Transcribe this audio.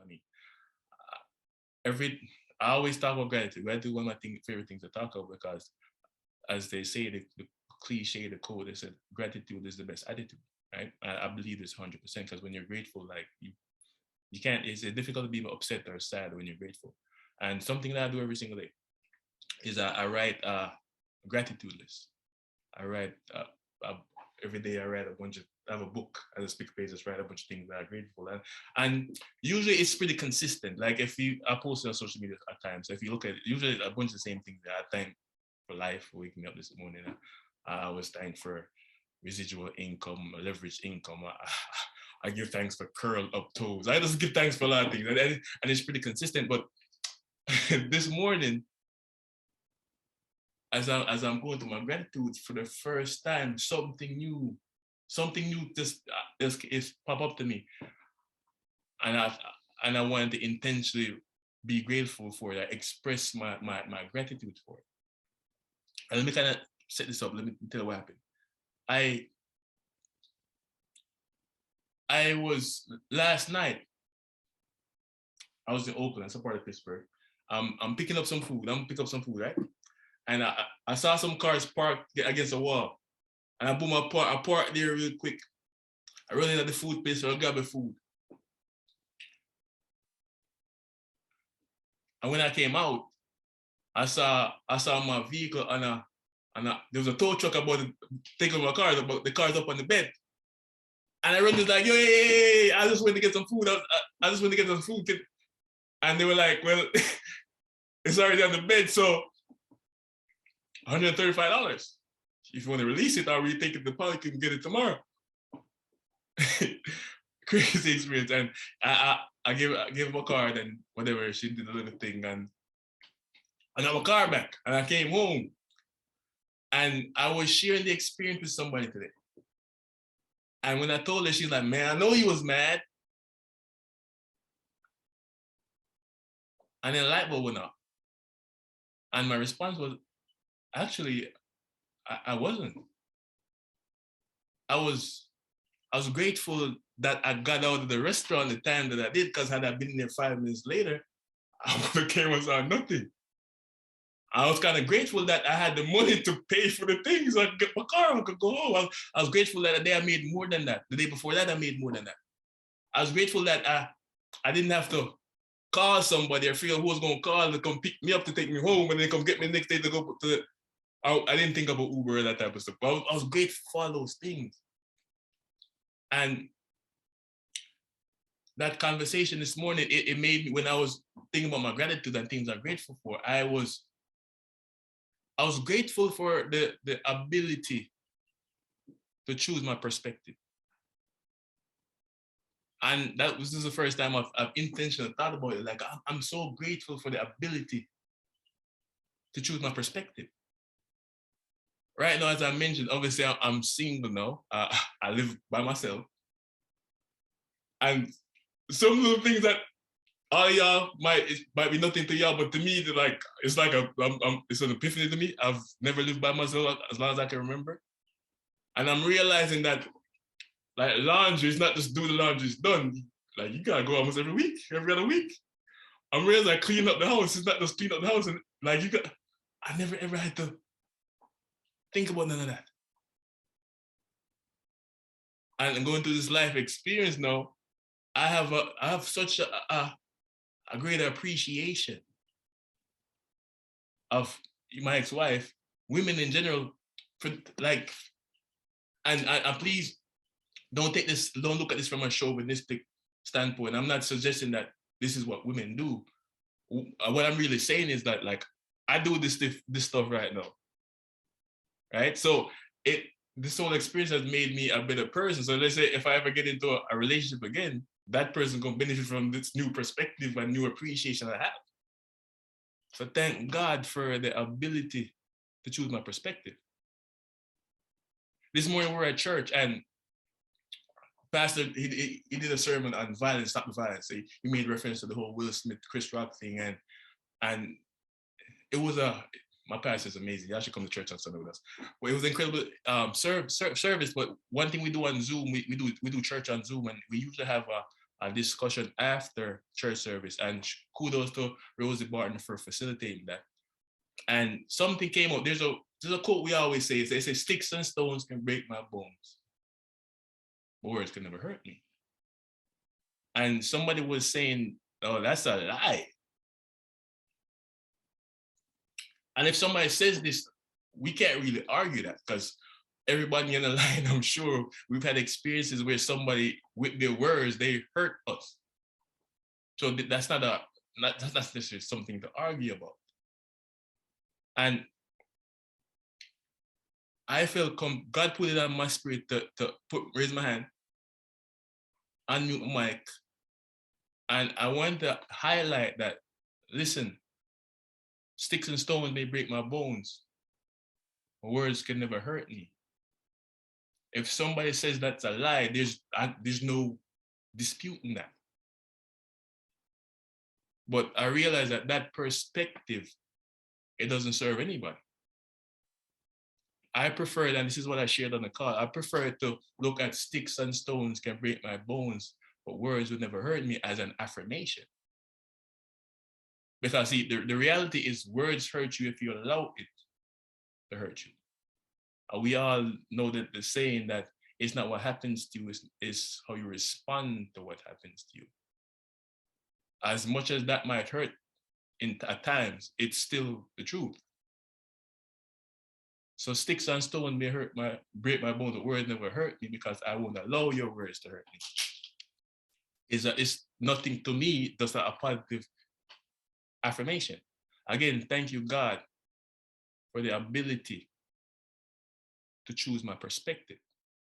me. Every I always talk about gratitude. Gratitude is one of my favorite things to talk about because, as they say, the cliche, the code, they said gratitude is the best attitude, right? I believe this 100% because when you're grateful, like you can't. It's difficult to be upset or sad when you're grateful. And something that I do every single day is I write a gratitude list. I write every day. I write a bunch of. I have a book as a speak page. Just write a bunch of things that I'm grateful and usually it's pretty consistent. Like if I post it on social media at times. So if you look at it, usually a bunch of the same things that I thank for life for waking me up this morning. I was thankful for residual income, leveraged income. I give thanks for curl up toes. I just give thanks for a lot of things, and it's pretty consistent. But this morning, as I'm going through my gratitude for the first time, something new just is pop up to me, and I wanted to intentionally be grateful for it. I express my gratitude for it. And let me kind of set this up. Let me tell you what happened. I was last night. I was in Oakland, that's a part of Pittsburgh. I'm picking up some food. Right? And I saw some cars parked against a wall. And I boom, I parked there real quick. I run into the food place, so I grab the food. And when I came out, I saw my vehicle and there was a tow truck about to take over my car, but the car's up on the bed. And I run just like, yo, hey, I just went to get some food. I just went to get some food. And they were like, well, it's already on the bed, so $135. If you want to release it, I'll retake it to Polly, you can get it tomorrow. Crazy experience. And I gave him a card and whatever, she did a little thing and I got my car back and I came home and I was sharing the experience with somebody today. And when I told her, she's like, man, I know you was mad. And then the light bulb went off. And my response was, actually, I wasn't. I was grateful that I got out of the restaurant the time that I did, because had I been there 5 minutes later, I would have came and saw nothing. I was kind of grateful that I had the money to pay for the things. I could get my car, I could go home. I was grateful that the day I made more than that. The day before that, I made more than that. I was grateful that I didn't have to call somebody or figure out who was going to call to come pick me up to take me home and then come get me the next day to go to. I didn't think about Uber or that type of stuff. But I was grateful for all those things. And that conversation this morning, it made me, when I was thinking about my gratitude and things I'm grateful for, I was grateful for the ability to choose my perspective. And this is the first time I've intentionally thought about it. Like, I'm so grateful for the ability to choose my perspective. Right now, as I mentioned, obviously I'm single now. I live by myself. And some of the things that all y'all might be nothing to y'all, but to me, it's like it's an epiphany to me. I've never lived by myself as long as I can remember. And I'm realizing that, like, laundry is not just do the laundry, it's done. Like, you gotta go almost every week, every other week. I'm realizing like cleaning up the house, it's not just clean up the house. And like, I never ever had to think about none of that. And going through this life experience now, I have such a greater appreciation of my ex-wife, women in general, for like, and please don't look at this from a chauvinistic standpoint. I'm not suggesting that this is what women do. What I'm really saying is that, like, I do this stuff right now, right? So this whole experience has made me a better person. So let's say if I ever get into a relationship again, that person can benefit from this new perspective and new appreciation I have. So thank God for the ability to choose my perspective. This morning we're at church and Pastor, he did a sermon on violence, stop the violence. He made reference to the whole Will Smith, Chris Rock thing. And it was my pastor is amazing. Y'all should come to church on Sunday with us. Well, it was incredible service. But one thing we do on Zoom, we do church on Zoom, and we usually have a discussion after church service, and kudos to Rosie Barton for facilitating that. And something came out. There's a quote we always say. They say, "Sticks and stones can break my bones, but words can never hurt me." And somebody was saying, "Oh, that's a lie." And if somebody says this, we can't really argue that, because everybody in the line, I'm sure we've had experiences where somebody with their words, they hurt us. So that's that's necessarily something to argue about. And I feel God put it on my spirit to raise my hand, unmute my mic, and I want to highlight that, listen, sticks and stones may break my bones, but words can never hurt me. If somebody says that's a lie, there's no disputing that. But I realize that perspective, it doesn't serve anybody. I prefer, and this is what I shared on the call, I prefer to look at sticks and stones can break my bones, but words would never hurt me, as an affirmation. Because see, the reality is, words hurt you if you allow it to hurt you. We all know that the saying that it's not what happens to you, is how you respond to what happens to you. As much as that might hurt at times, it's still the truth. So sticks and stones may break my bones, but words never hurt me, because I won't allow your words to hurt me. It's nothing to me, just a positive affirmation. Again, thank you, God, for the ability to choose my perspective.